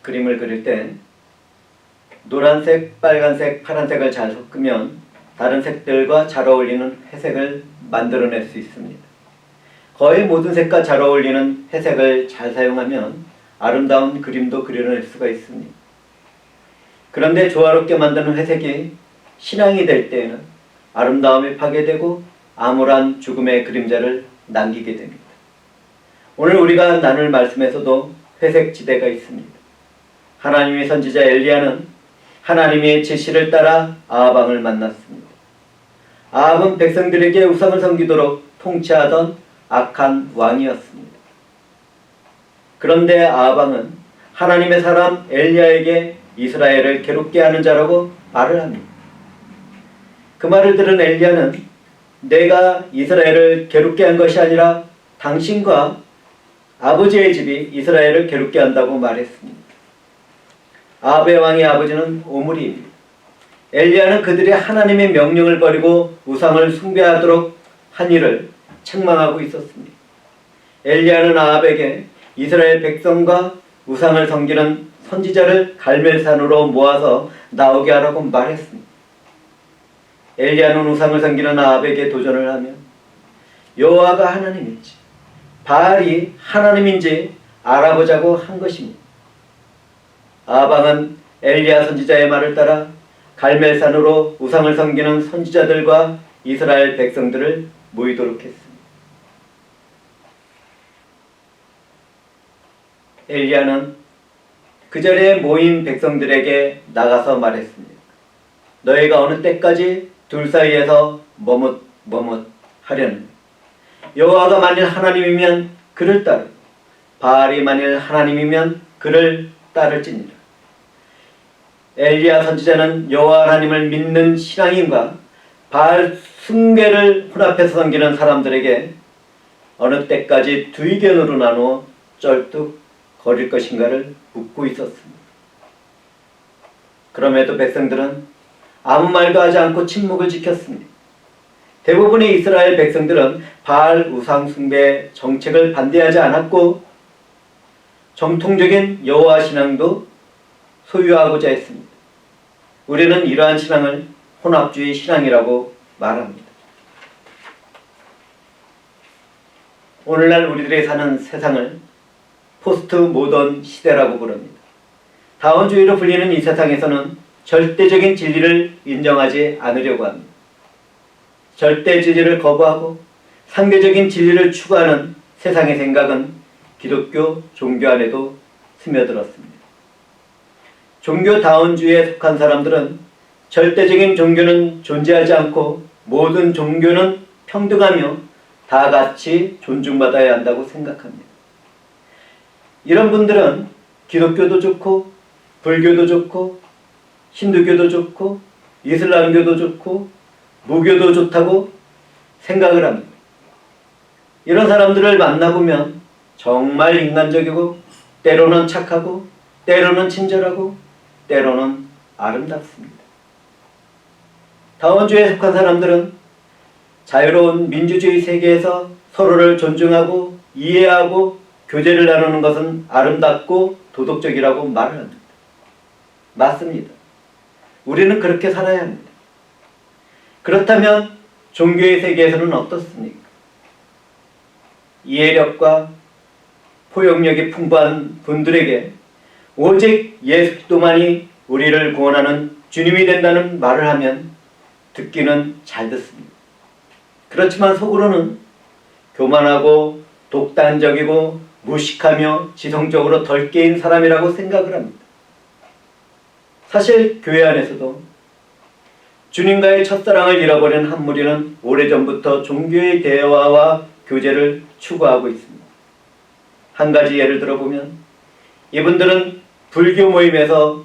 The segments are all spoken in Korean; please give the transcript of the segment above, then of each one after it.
그림을 그릴 때 노란색, 빨간색, 파란색을 잘 섞으면 다른 색들과 잘 어울리는 회색을 만들어낼 수 있습니다. 거의 모든 색과 잘 어울리는 회색을 잘 사용하면 아름다운 그림도 그려낼 수가 있습니다. 그런데 조화롭게 만드는 회색이 신앙이 될 때에는 아름다움이 파괴되고 암울한 죽음의 그림자를 남기게 됩니다. 오늘 우리가 나눌 말씀에서도 회색 지대가 있습니다. 하나님의 선지자 엘리야는 하나님의 지시를 따라 아합왕을 만났습니다. 아합은 백성들에게 우상을 섬기도록 통치하던 악한 왕이었습니다. 그런데 아합왕은 하나님의 사람 엘리야에게 이스라엘을 괴롭게 하는 자라고 말을 합니다. 그 말을 들은 엘리야는 내가 이스라엘을 괴롭게 한 것이 아니라 당신과 아버지의 집이 이스라엘을 괴롭게 한다고 말했습니다. 아합의 왕의 아버지는 오므리입니다. 엘리야는 그들이 하나님의 명령을 버리고 우상을 숭배하도록 한 일을 책망하고 있었습니다. 엘리야는 아합에게 이스라엘 백성과 우상을 섬기는 선지자를 갈멜산으로 모아서 나오게 하라고 말했습니다. 엘리야는 우상을 섬기는 아합에게 도전을 하며 여호와가 하나님인지 바알이 하나님인지 알아보자고 한 것입니다. 아합 왕은 엘리야 선지자의 말을 따라 갈멜산으로 우상을 섬기는 선지자들과 이스라엘 백성들을 모이도록 했습니다. 엘리야는 그 자리에 모인 백성들에게 나가서 말했습니다. 너희가 어느 때까지 둘 사이에서 머뭇 하려는 여호와가 만일 하나님이면 그를 따르고 바알이 만일 하나님이면 그를 따를지니라. 엘리야 선지자는 여호와 하나님을 믿는 신앙인과 바알 숭배를 혼합해서 섬기는 사람들에게 어느 때까지 두 의견으로 나누어 쩔뚝 거릴 것인가를 묻고 있었습니다. 그럼에도 백성들은 아무 말도 하지 않고 침묵을 지켰습니다. 대부분의 이스라엘 백성들은 바알 우상 숭배 정책을 반대하지 않았고 정통적인 여호와 신앙도 소유하고자 했습니다. 우리는 이러한 신앙을 혼합주의 신앙이라고 말합니다. 오늘날 우리들이 사는 세상을 포스트 모던 시대라고 부릅니다. 다원주의로 불리는 이 세상에서는 절대적인 진리를 인정하지 않으려고 합니다. 절대 진리를 거부하고 상대적인 진리를 추구하는 세상의 생각은 기독교 종교 안에도 스며들었습니다. 종교다원주의에 속한 사람들은 절대적인 종교는 존재하지 않고 모든 종교는 평등하며 다 같이 존중받아야 한다고 생각합니다. 이런 분들은 기독교도 좋고 불교도 좋고 힌두교도 좋고 이슬람교도 좋고 무교도 좋다고 생각을 합니다. 이런 사람들을 만나보면 정말 인간적이고 때로는 착하고 때로는 친절하고 때로는 아름답습니다. 다원주의에 속한 사람들은 자유로운 민주주의 세계에서 서로를 존중하고 이해하고 교제를 나누는 것은 아름답고 도덕적이라고 말을 합니다. 맞습니다. 우리는 그렇게 살아야 합니다. 그렇다면 종교의 세계에서는 어떻습니까? 이해력과 포용력이 풍부한 분들에게 오직 예수 그리스도만이 우리를 구원하는 주님이 된다는 말을 하면 듣기는 잘 듣습니다. 그렇지만 속으로는 교만하고 독단적이고 무식하며 지성적으로 덜 깨인 사람이라고 생각을 합니다. 사실 교회 안에서도 주님과의 첫사랑을 잃어버린 한 무리는 오래전부터 종교의 대화와 교제를 추구하고 있습니다. 한 가지 예를 들어보면 이분들은 불교 모임에서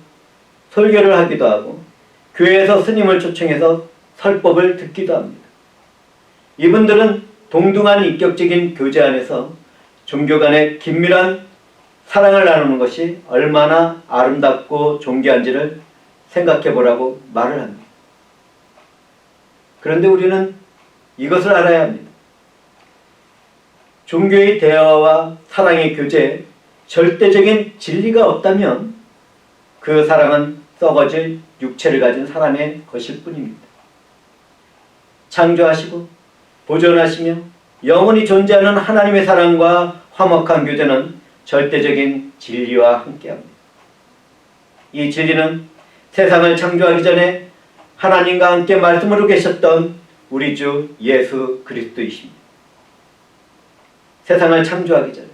설교를 하기도 하고 교회에서 스님을 초청해서 설법을 듣기도 합니다. 이분들은 동등한 인격적인 교제 안에서 종교 간의 긴밀한 사랑을 나누는 것이 얼마나 아름답고 존귀한지를 생각해 보라고 말을 합니다. 그런데 우리는 이것을 알아야 합니다. 종교의 대화와 사랑의 교제에 절대적인 진리가 없다면 그 사랑은 썩어질 육체를 가진 사람의 것일 뿐입니다. 창조하시고 보존하시며 영원히 존재하는 하나님의 사랑과 화목한 교제는 절대적인 진리와 함께합니다. 이 진리는 세상을 창조하기 전에 하나님과 함께 말씀으로 계셨던 우리 주 예수 그리스도이십니다. 세상을 창조하기 전에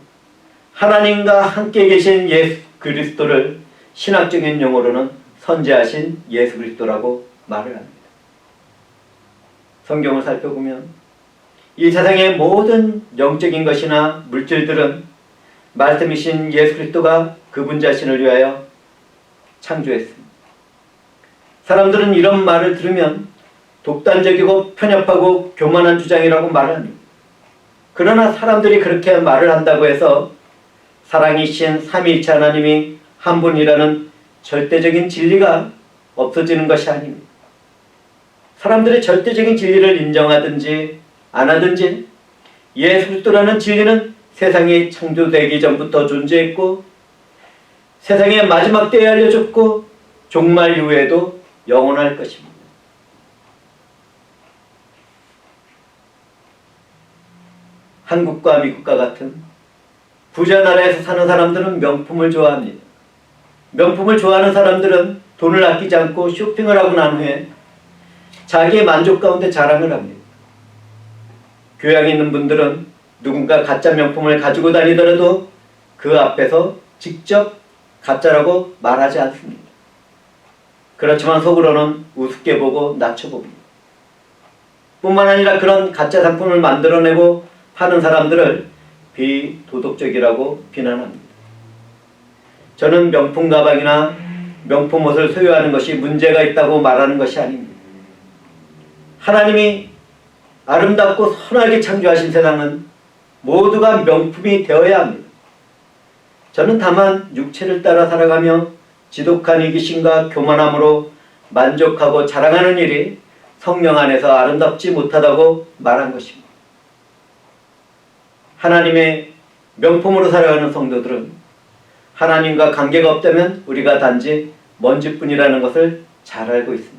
하나님과 함께 계신 예수 그리스도를 신학적인 용어로는 선지하신 예수 그리스도라고 말을 합니다. 성경을 살펴보면 이 세상의 모든 영적인 것이나 물질들은 말씀이신 예수 그리스도가 그분 자신을 위하여 창조했습니다. 사람들은 이런 말을 들으면 독단적이고 편협하고 교만한 주장이라고 말합니다. 그러나 사람들이 그렇게 말을 한다고 해서 사랑이신 삼위일체 하나님이 한 분이라는 절대적인 진리가 없어지는 것이 아닙니다. 사람들의 절대적인 진리를 인정하든지 안 하든지 예수 그리스도라는 진리는 세상이 창조되기 전부터 존재했고 세상의 마지막 때에 알려졌고 종말 이후에도 영원할 것입니다. 한국과 미국과 같은 부자 나라에서 사는 사람들은 명품을 좋아합니다. 명품을 좋아하는 사람들은 돈을 아끼지 않고 쇼핑을 하고 난 후에 자기의 만족 가운데 자랑을 합니다. 교양 있는 분들은 누군가 가짜 명품을 가지고 다니더라도 그 앞에서 직접 가짜라고 말하지 않습니다. 그렇지만 속으로는 우습게 보고 낮춰봅니다. 뿐만 아니라 그런 가짜 상품을 만들어내고 파는 사람들을 비도덕적이라고 비난합니다. 저는 명품 가방이나 명품 옷을 소유하는 것이 문제가 있다고 말하는 것이 아닙니다. 하나님이 아름답고 선하게 창조하신 세상은 모두가 명품이 되어야 합니다. 저는 다만 육체를 따라 살아가며 지독한 이기심과 교만함으로 만족하고 자랑하는 일이 성령 안에서 아름답지 못하다고 말한 것입니다. 하나님의 명품으로 살아가는 성도들은 하나님과 관계가 없다면 우리가 단지 먼지뿐이라는 것을 잘 알고 있습니다.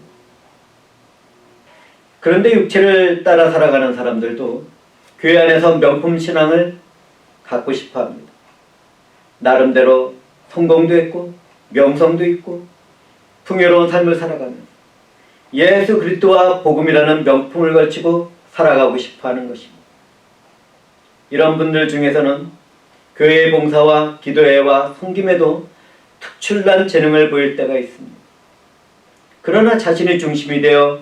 그런데 육체를 따라 살아가는 사람들도 교회 안에서 명품 신앙을 갖고 싶어 합니다. 나름대로 성공도 했고 명성도 있고 풍요로운 삶을 살아가며 예수 그리스도와 복음이라는 명품을 걸치고 살아가고 싶어 하는 것입니다. 이런 분들 중에서는 교회의 봉사와 기도회와 섬김에도 특출난 재능을 보일 때가 있습니다. 그러나 자신이 중심이 되어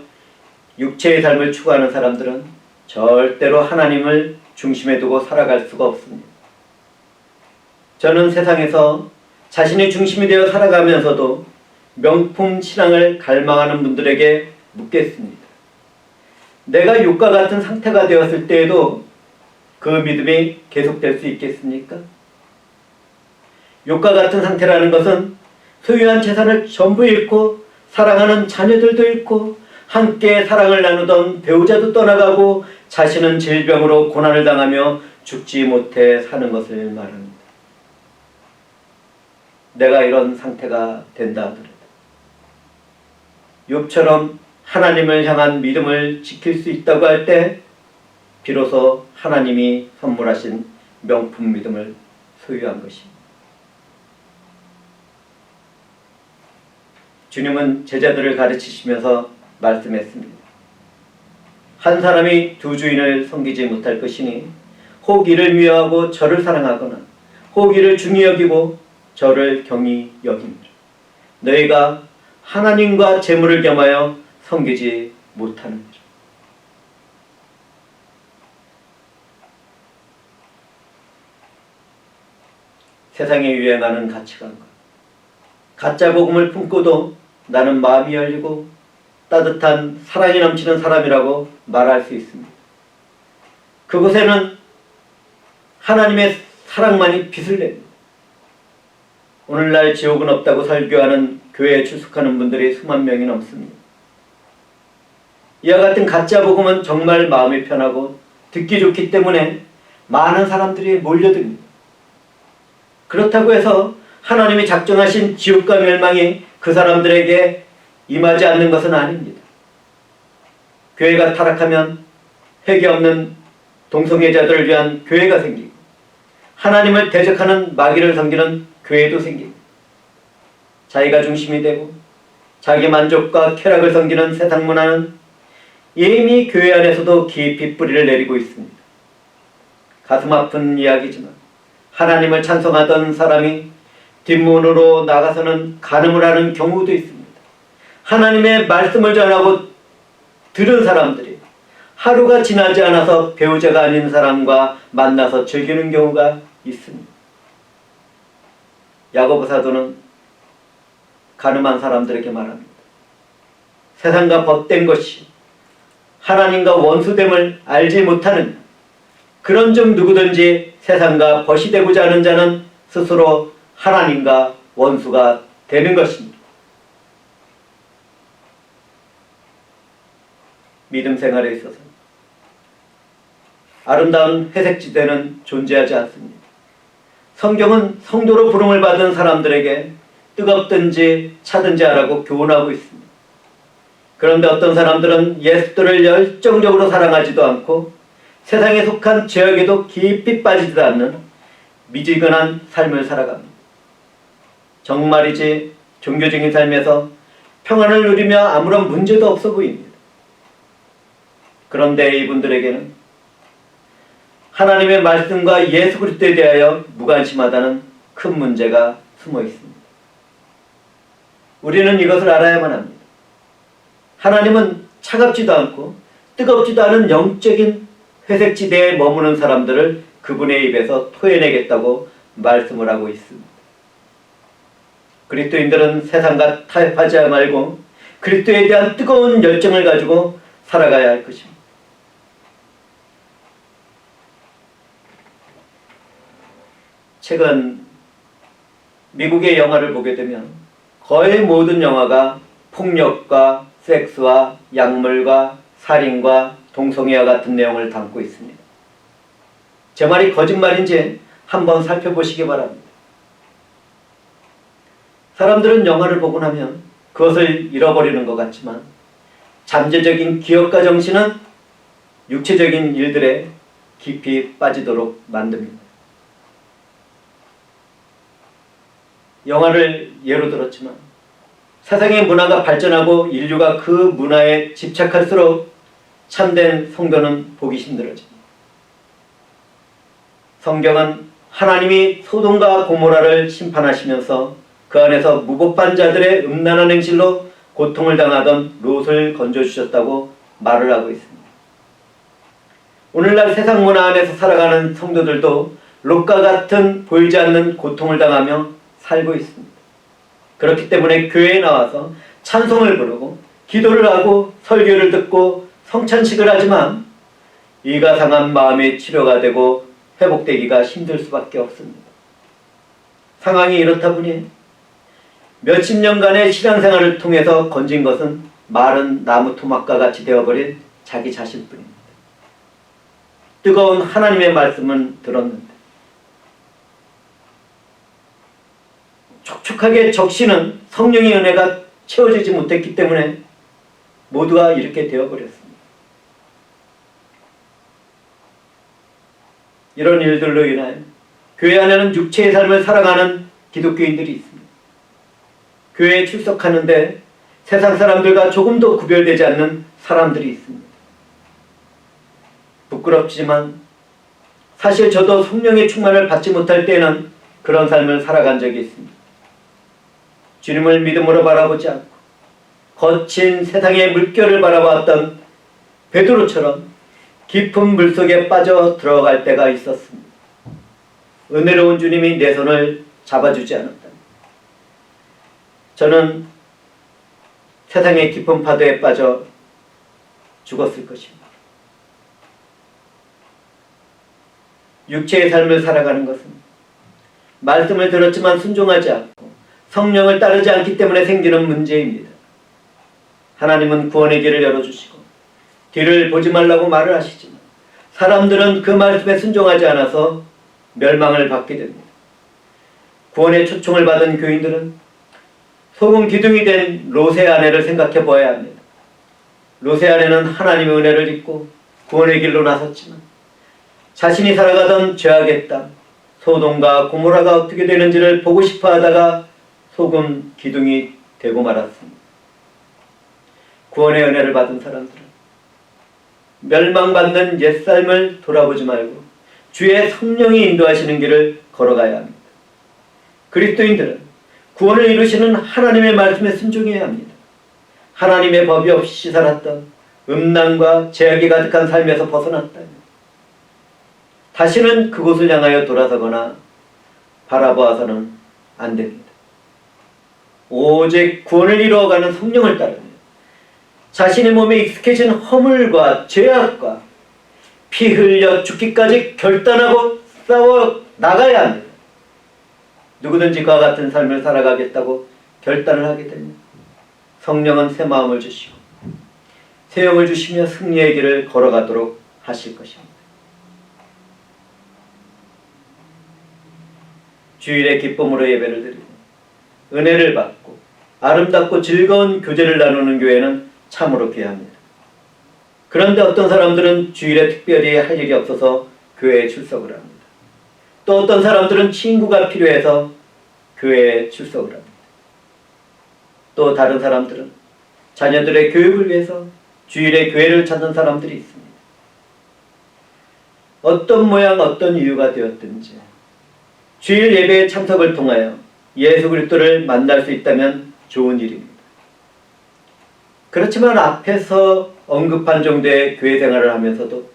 육체의 삶을 추구하는 사람들은 절대로 하나님을 중심에 두고 살아갈 수가 없습니다. 저는 세상에서 자신이 중심이 되어 살아가면서도 명품 신앙을 갈망하는 분들에게 묻겠습니다. 내가 욕과 같은 상태가 되었을 때에도 그 믿음이 계속될 수 있겠습니까? 욕과 같은 상태라는 것은 소유한 재산을 전부 잃고 사랑하는 자녀들도 잃고 함께 사랑을 나누던 배우자도 떠나가고 자신은 질병으로 고난을 당하며 죽지 못해 사는 것을 말합니다. 내가 이런 상태가 된다 하더라도 욥처럼 하나님을 향한 믿음을 지킬 수 있다고 할 때 비로소 하나님이 선물하신 명품 믿음을 소유한 것입니다. 주님은 제자들을 가르치시면서 말씀했습니다. 한 사람이 두 주인을 섬기지 못할 것이니 혹 이를 미워하고 저를 사랑하거나 혹 이를 중히 여기고 저를 경히 여깁니다. 너희가 하나님과 재물을 겸하여 섬기지 못하느니라. 세상에 유행하는 가치관과 가짜 복음을 품고도 나는 마음이 열리고 따뜻한 사랑이 넘치는 사람이라고 말할 수 있습니다. 그곳에는 하나님의 사랑만이 빛을 냅니다. 오늘날 지옥은 없다고 설교하는 교회에 출석하는 분들이 수만 명이 넘습니다. 이와 같은 가짜 복음은 정말 마음이 편하고 듣기 좋기 때문에 많은 사람들이 몰려듭니다. 그렇다고 해서 하나님이 작정하신 지옥과 멸망이 그 사람들에게 임하지 않는 것은 아닙니다. 교회가 타락하면 회개 없는 동성애자들을 위한 교회가 생기고 하나님을 대적하는 마귀를 섬기는 교회도 생기고 자기가 중심이 되고 자기 만족과 쾌락을 섬기는 세상 문화는 이미 교회 안에서도 깊이 뿌리를 내리고 있습니다. 가슴 아픈 이야기지만 하나님을 찬송하던 사람이 뒷문으로 나가서는 간음을 하는 경우도 있습니다. 하나님의 말씀을 전하고 들은 사람들이 하루가 지나지 않아서 배우자가 아닌 사람과 만나서 즐기는 경우가 있습니다. 야고보 사도는 간음한 사람들에게 말합니다. 세상과 벗된 것이 하나님과 원수됨을 알지 못하는 그런 중 누구든지 세상과 벗이 되고자 하는 자는 스스로 하나님과 원수가 되는 것입니다. 믿음 생활에 있어서 아름다운 회색지대는 존재하지 않습니다. 성경은 성도로 부름을 받은 사람들에게 뜨겁든지 차든지 하라고 교훈하고 있습니다. 그런데 어떤 사람들은 예수들을 열정적으로 사랑하지도 않고 세상에 속한 죄악에도 깊이 빠지지도 않는 미지근한 삶을 살아갑니다. 정말이지 종교적인 삶에서 평안을 누리며 아무런 문제도 없어 보입니다. 그런데 이분들에게는 하나님의 말씀과 예수 그리스도에 대하여 무관심하다는 큰 문제가 숨어 있습니다. 우리는 이것을 알아야만 합니다. 하나님은 차갑지도 않고 뜨겁지도 않은 영적인 회색지대에 머무는 사람들을 그분의 입에서 토해내겠다고 말씀을 하고 있습니다. 그리스도인들은 세상과 타협하지 말고 그리스도에 대한 뜨거운 열정을 가지고 살아가야 할 것입니다. 최근 미국의 영화를 보게 되면 거의 모든 영화가 폭력과 섹스와 약물과 살인과 동성애와 같은 내용을 담고 있습니다. 제 말이 거짓말인지 한번 살펴보시기 바랍니다. 사람들은 영화를 보고 나면 그것을 잃어버리는 것 같지만 잠재적인 기억과 정신은 육체적인 일들에 깊이 빠지도록 만듭니다. 영화를 예로 들었지만 세상의 문화가 발전하고 인류가 그 문화에 집착할수록 참된 성도는 보기 힘들어집니다. 성경은 하나님이 소돔과 고모라를 심판하시면서 그 안에서 무법한 자들의 음란한 행실로 고통을 당하던 롯을 건져주셨다고 말을 하고 있습니다. 오늘날 세상 문화 안에서 살아가는 성도들도 롯과 같은 보이지 않는 고통을 당하며 살고 있습니다. 그렇기 때문에 교회에 나와서 찬송을 부르고 기도를 하고 설교를 듣고 성찬식을 하지만 이가 상한 마음의 치료가 되고 회복되기가 힘들 수밖에 없습니다. 상황이 이렇다 보니 몇십 년간의 신앙생활을 통해서 건진 것은 마른 나무 토막과 같이 되어버린 자기 자신뿐입니다. 뜨거운 하나님의 말씀은 들었는데 촉촉하게 적시는 성령의 은혜가 채워지지 못했기 때문에 모두가 이렇게 되어버렸습니다. 이런 일들로 인하여 교회 안에는 육체의 삶을 살아가는 기독교인들이 있습니다. 교회에 출석하는데 세상 사람들과 조금도 구별되지 않는 사람들이 있습니다. 부끄럽지만 사실 저도 성령의 충만을 받지 못할 때는 그런 삶을 살아간 적이 있습니다. 주님을 믿음으로 바라보지 않고 거친 세상의 물결을 바라봤던 베드로처럼 깊은 물속에 빠져 들어갈 때가 있었습니다. 은혜로운 주님이 내 손을 잡아주지 않았다. 저는 세상의 깊은 파도에 빠져 죽었을 것입니다. 육체의 삶을 살아가는 것은 말씀을 들었지만 순종하지 않고 성령을 따르지 않기 때문에 생기는 문제입니다. 하나님은 구원의 길을 열어주시고 뒤를 보지 말라고 말을 하시지만 사람들은 그 말씀에 순종하지 않아서 멸망을 받게 됩니다. 구원의 초청을 받은 교인들은 소금 기둥이 된 롯의 아내를 생각해 보아야 합니다. 롯의 아내는 하나님의 은혜를 입고 구원의 길로 나섰지만 자신이 살아가던 죄악의 땅 소돔과 고모라가 어떻게 되는지를 보고 싶어 하다가 소금 기둥이 되고 말았습니다. 구원의 은혜를 받은 사람들은 멸망받는 옛삶을 돌아보지 말고 주의 성령이 인도하시는 길을 걸어가야 합니다. 그리스도인들은 구원을 이루시는 하나님의 말씀에 순종해야 합니다. 하나님의 법이 없이 살았던 음란과 죄악이 가득한 삶에서 벗어났다면 다시는 그곳을 향하여 돌아서거나 바라보아서는 안 됩니다. 오직 구원을 이루어가는 성령을 따르며 자신의 몸에 익숙해진 허물과 죄악과 피 흘려 죽기까지 결단하고 싸워 나가야 합니다. 누구든지 그와 같은 삶을 살아가겠다고 결단을 하게 됩니다. 성령은 새 마음을 주시고 새 영을 주시며 승리의 길을 걸어가도록 하실 것입니다. 주일에 기쁨으로 예배를 드리고 은혜를 받고 아름답고 즐거운 교제를 나누는 교회는 참으로 귀합니다. 그런데 어떤 사람들은 주일에 특별히 할 일이 없어서 교회에 출석을 합니다. 또 어떤 사람들은 친구가 필요해서 교회에 출석을 합니다. 또 다른 사람들은 자녀들의 교육을 위해서 주일에 교회를 찾는 사람들이 있습니다. 어떤 모양 어떤 이유가 되었든지 주일 예배에 참석을 통하여 예수 그리스도를 만날 수 있다면 좋은 일입니다. 그렇지만 앞에서 언급한 정도의 교회 생활을 하면서도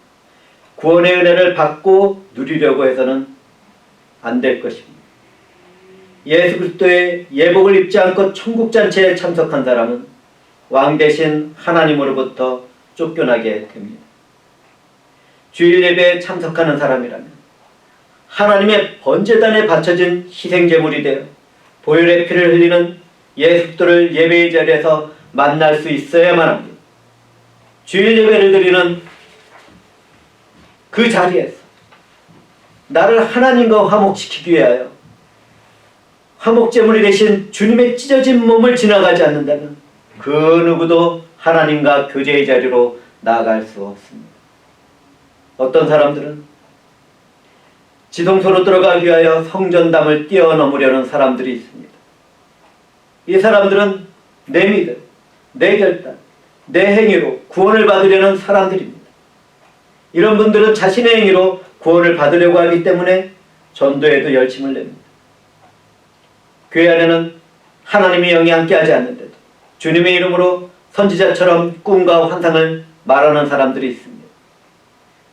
구원의 은혜를 받고 누리려고 해서는 안 될 것입니다. 예수 그리스도의 예복을 입지 않고 천국잔치에 참석한 사람은 왕 대신 하나님으로부터 쫓겨나게 됩니다. 주일 예배에 참석하는 사람이라면 하나님의 번제단에 바쳐진 희생제물이 되어 보혈의 피를 흘리는 예수 그리스도를 예배의 자리에서 만날 수 있어야만 합니다. 주일 예배를 드리는 그 자리에서 나를 하나님과 화목시키기 위하여 화목제물이 되신 주님의 찢어진 몸을 지나가지 않는다면 그 누구도 하나님과 교제의 자리로 나아갈 수 없습니다. 어떤 사람들은 지성소로 들어가기 위하여 성전담을 뛰어넘으려는 사람들이 있습니다. 이 사람들은 내 믿음, 내 결단, 내 행위로 구원을 받으려는 사람들입니다. 이런 분들은 자신의 행위로 구원을 받으려고 하기 때문에 전도에도 열심을 냅니다. 교회 안에는 하나님의 영이 함께하지 않는데도 주님의 이름으로 선지자처럼 꿈과 환상을 말하는 사람들이 있습니다.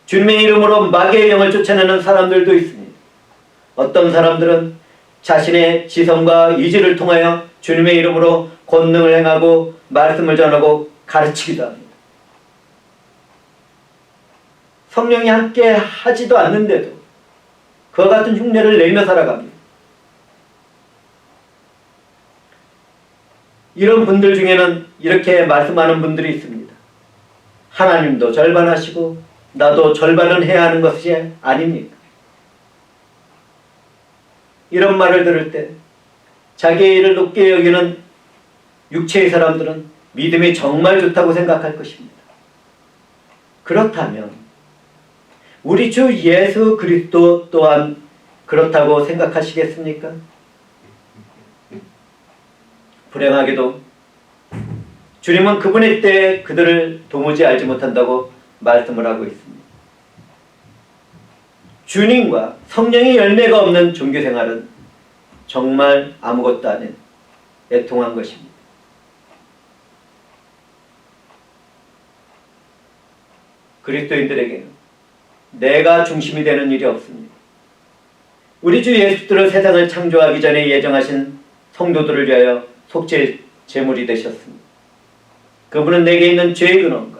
주님의 이름으로 마귀의 영을 쫓아내는 사람들도 있습니다. 어떤 사람들은 자신의 지성과 의지를 통하여 주님의 이름으로 권능을 행하고 말씀을 전하고 가르치기도 합니다. 성령이 함께 하지도 않는데도 그와 같은 흉내를 내며 살아갑니다. 이런 분들 중에는 이렇게 말씀하는 분들이 있습니다. 하나님도 절반하시고 나도 절반은 해야 하는 것이 아닙니까? 이런 말을 들을 때 자기의 일을 높게 여기는 육체의 사람들은 믿음이 정말 좋다고 생각할 것입니다. 그렇다면 우리 주 예수 그리스도 또한 그렇다고 생각하시겠습니까? 불행하게도 주님은 그분의 때에 그들을 도무지 알지 못한다고 말씀을 하고 있습니다. 주님과 성령의 열매가 없는 종교생활은 정말 아무것도 아닌 애통한 것입니다. 그리스도인들에게는 내가 중심이 되는 일이 없습니다. 우리 주 예수 그리스도를 세상을 창조하기 전에 예정하신 성도들을 위하여 속죄 제물이 되셨습니다. 그분은 내게 있는 죄의 근원과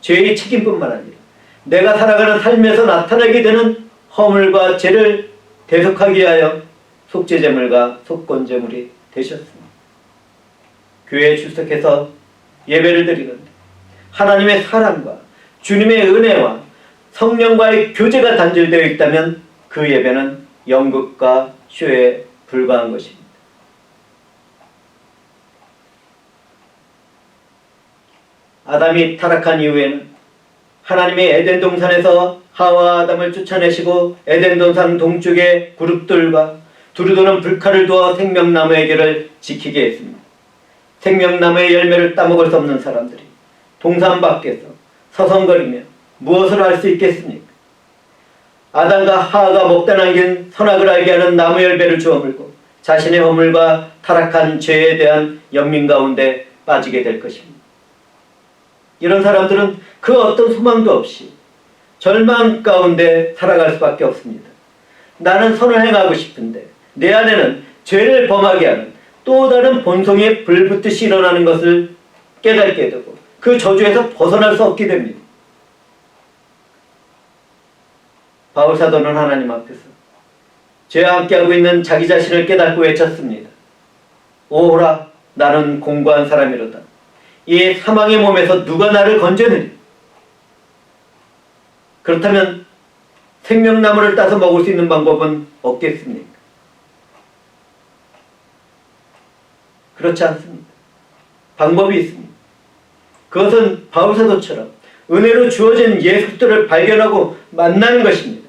죄의 책임뿐만 아니라 내가 살아가는 삶에서 나타나게 되는 허물과 죄를 대속하기 위하여 속죄제물과 속건제물이 되셨습니다. 교회에 출석해서 예배를 드리는데 하나님의 사랑과 주님의 은혜와 성령과의 교제가 단절되어 있다면 그 예배는 연극과 쇼에 불과한 것입니다. 아담이 타락한 이후에는 하나님이 에덴 동산에서 하와 아담을 쫓아내시고 에덴 동산 동쪽의 그룹들과 두루두는 불칼을 두어 생명나무의 길을 지키게 했습니다. 생명나무의 열매를 따먹을 수 없는 사람들이 동산 밖에서 서성거리며 무엇을 할 수 있겠습니까? 아담과 하와가 먹다 남긴 선악을 알게 하는 나무 열매를 주워 물고 자신의 허물과 타락한 죄에 대한 연민 가운데 빠지게 될 것입니다. 이런 사람들은 그 어떤 소망도 없이 절망 가운데 살아갈 수밖에 없습니다. 나는 선을 행하고 싶은데 내 안에는 죄를 범하게 하는 또 다른 본성이 불붙듯이 일어나는 것을 깨닫게 되고 그 저주에서 벗어날 수 없게 됩니다. 바울 사도는 하나님 앞에서 죄와 함께하고 있는 자기 자신을 깨닫고 외쳤습니다. 오호라, 나는 공고한 사람이로다. 이 사망의 몸에서 누가 나를 건져내리? 그렇다면 생명나무를 따서 먹을 수 있는 방법은 없겠습니까? 그렇지 않습니다. 방법이 있습니다. 그것은 바울 사도처럼 은혜로 주어진 예수들을 발견하고 만나는 것입니다.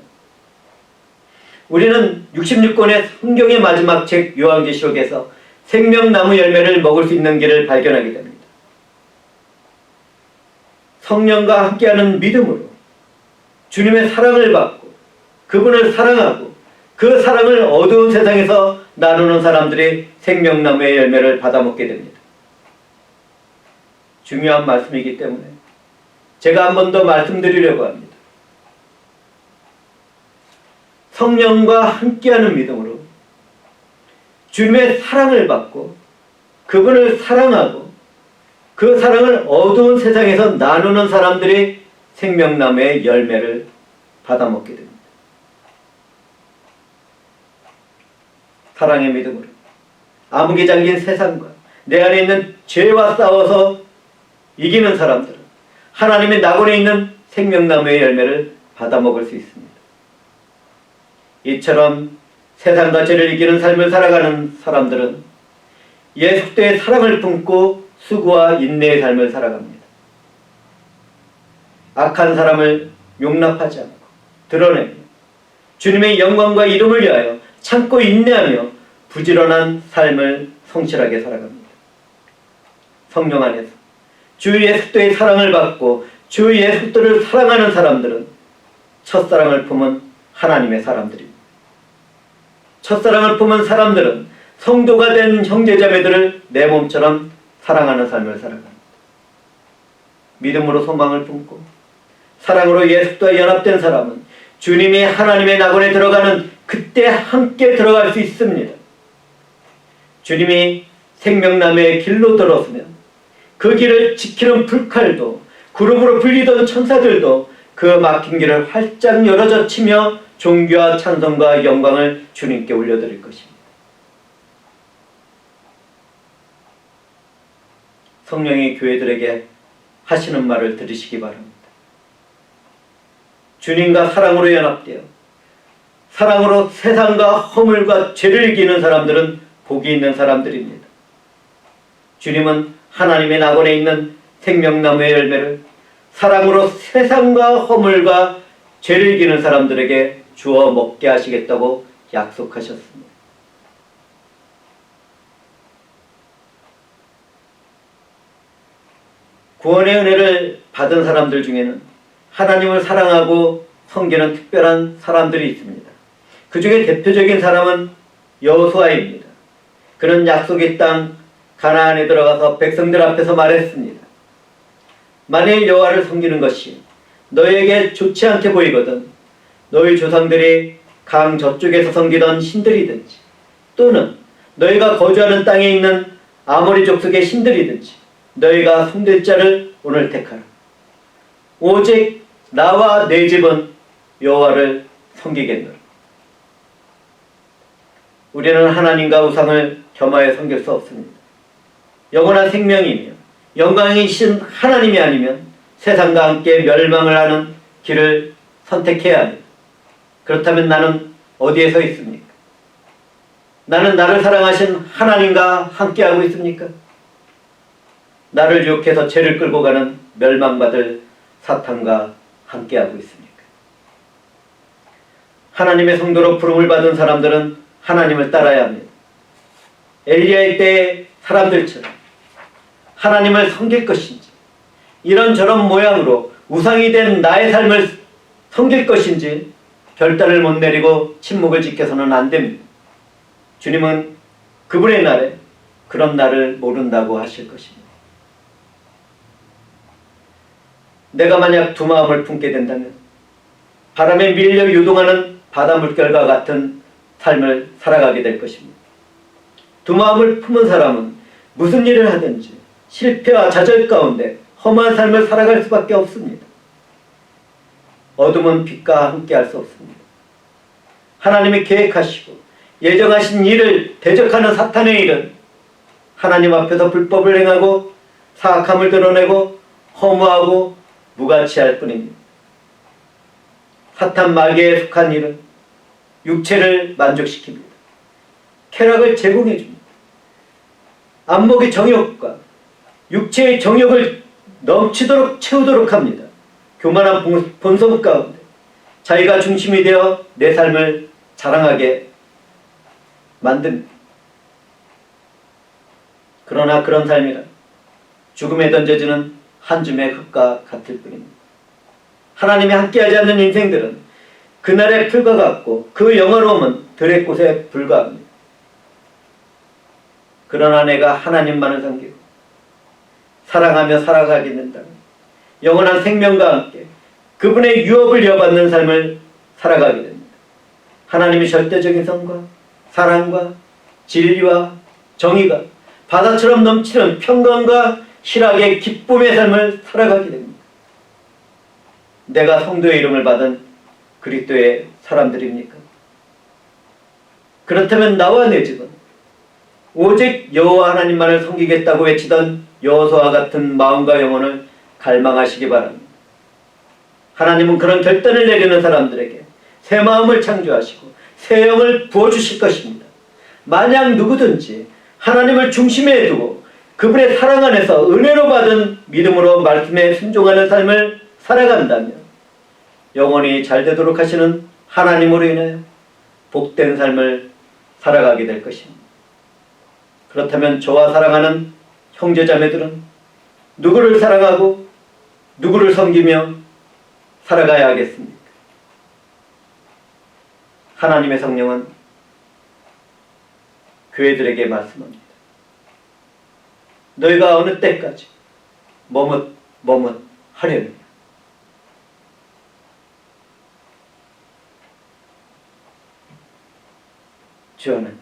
우리는 66권의 성경의 마지막 책 요한계시록에서 생명나무 열매를 먹을 수 있는 길을 발견하게 됩니다. 성령과 함께하는 믿음으로 주님의 사랑을 받고 그분을 사랑하고 그 사랑을 어두운 세상에서 나누는 사람들이 생명나무의 열매를 받아먹게 됩니다. 중요한 말씀이기 때문에 제가 한 번 더 말씀드리려고 합니다. 성령과 함께하는 믿음으로 주님의 사랑을 받고 그분을 사랑하고 그 사랑을 어두운 세상에서 나누는 사람들이 생명나무의 열매를 받아먹게 됩니다. 사랑의 믿음으로 암흑에 잠긴 세상과 내 안에 있는 죄와 싸워서 이기는 사람들은 하나님의 낙원에 있는 생명나무의 열매를 받아먹을 수 있습니다. 이처럼 세상과 죄를 이기는 삶을 살아가는 사람들은 예수 그리스도의 사랑을 품고 수고와 인내의 삶을 살아갑니다. 악한 사람을 용납하지 않고 드러내며 주님의 영광과 이름을 위하여 참고 인내하며 부지런한 삶을 성실하게 살아갑니다. 성령 안에서 주 예수 그리스도의 사랑을 받고 주 예수 그리스도를 사랑하는 사람들은 첫사랑을 품은 하나님의 사람들입니다. 첫사랑을 품은 사람들은 성도가 된 형제자매들을 내 몸처럼 사랑하는 삶을 살아갑니다. 믿음으로 소망을 품고 사랑으로 예수 그리스도와 연합된 사람은 주님이 하나님의 낙원에 들어가는 그때 함께 들어갈 수 있습니다. 주님이 생명나무의 길로 들어서면 그 길을 지키는 불칼도 그룹으로 불리던 천사들도 그 막힌 길을 활짝 열어젖히며 존귀와 찬송과 영광을 주님께 올려드릴 것입니다. 성령이 교회들에게 하시는 말을 들으시기 바랍니다. 주님과 사랑으로 연합되어 사랑으로 세상과 허물과 죄를 이기는 사람들은 복이 있는 사람들입니다. 주님은 하나님의 낙원에 있는 생명나무의 열매를 사랑으로 세상과 허물과 죄를 이기는 사람들에게 주어 먹게 하시겠다고 약속하셨습니다. 구원의 은혜를 받은 사람들 중에는 하나님을 사랑하고 섬기는 특별한 사람들이 있습니다. 그 중에 대표적인 사람은 여호수아입니다. 그는 약속의 땅 가나안에 들어가서 백성들 앞에서 말했습니다. 만일 여호와를 섬기는 것이 너희에게 좋지 않게 보이거든 너희 조상들이 강 저쪽에서 섬기던 신들이든지 또는 너희가 거주하는 땅에 있는 아모리 족속의 신들이든지 너희가 섬길 자를 오늘 택하라. 오직 나와 내 집은 여호와를 섬기겠노라. 우리는 하나님과 우상을 겸하여 섬길 수 없습니다. 영원한 생명이며 영광이신 하나님이 아니면 세상과 함께 멸망을 하는 길을 선택해야 합니다. 그렇다면 나는 어디에 서 있습니까? 나는 나를 사랑하신 하나님과 함께하고 있습니까? 나를 유혹해서 죄를 끌고 가는 멸망받을 사탄과 함께하고 있습니까? 하나님의 성도로 부름을 받은 사람들은 하나님을 따라야 합니다. 엘리야의 때의 사람들처럼 하나님을 섬길 것인지, 이런저런 모양으로 우상이 된 나의 삶을 섬길 것인지 결단을 못 내리고 침묵을 지켜서는 안 됩니다. 주님은 그분의 날에 그런 날을 모른다고 하실 것입니다. 내가 만약 두 마음을 품게 된다면 바람에 밀려 유동하는 바다 물결과 같은 삶을 살아가게 될 것입니다. 두 마음을 품은 사람은 무슨 일을 하든지 실패와 좌절 가운데 험한 삶을 살아갈 수밖에 없습니다. 어둠은 빛과 함께할 수 없습니다. 하나님이 계획하시고 예정하신 일을 대적하는 사탄의 일은 하나님 앞에서 불법을 행하고 사악함을 드러내고 허무하고 무가치할 뿐입니다. 사탄 마귀에 속한 일은 육체를 만족시킵니다. 쾌락을 제공해줍니다. 안목의 정욕과 육체의 정욕을 넘치도록 채우도록 합니다. 교만한 본성 가운데 자기가 중심이 되어 내 삶을 자랑하게 만듭니다. 그러나 그런 삶이란 죽음에 던져지는 한 줌의 흙과 같을 뿐입니다. 하나님이 함께하지 않는 인생들은 그날의 풀과 같고 그 영화로움은 들의 꽃에 불과합니다. 그러나 내가 하나님만을 섬기고 사랑하며 살아가게 된다면 영원한 생명과 함께 그분의 유업을 이어받는 삶을 살아가게 됩니다. 하나님의 절대적인 성과 사랑과 진리와 정의가 바다처럼 넘치는 평강과 희락의 기쁨의 삶을 살아가게 됩니다. 내가 성도의 이름을 받은 그리스도의 사람들입니까? 그렇다면 나와 내 집은 오직 여호와 하나님만을 섬기겠다고 외치던 여호수아와 같은 마음과 영혼을 갈망하시기 바랍니다. 하나님은 그런 결단을 내리는 사람들에게 새 마음을 창조하시고 새 영을 부어주실 것입니다. 만약 누구든지 하나님을 중심에 두고 그분의 사랑 안에서 은혜로 받은 믿음으로 말씀에 순종하는 삶을 살아간다면 영원히 잘 되도록 하시는 하나님으로 인하여 복된 삶을 살아가게 될 것입니다. 그렇다면 저와 사랑하는 형제자매들은 누구를 사랑하고 누구를 섬기며 살아가야 하겠습니까? 하나님의 성령은 교회들에게 말씀합니다. 너희가 어느 때까지 머뭇하려느냐. 주여 하나님,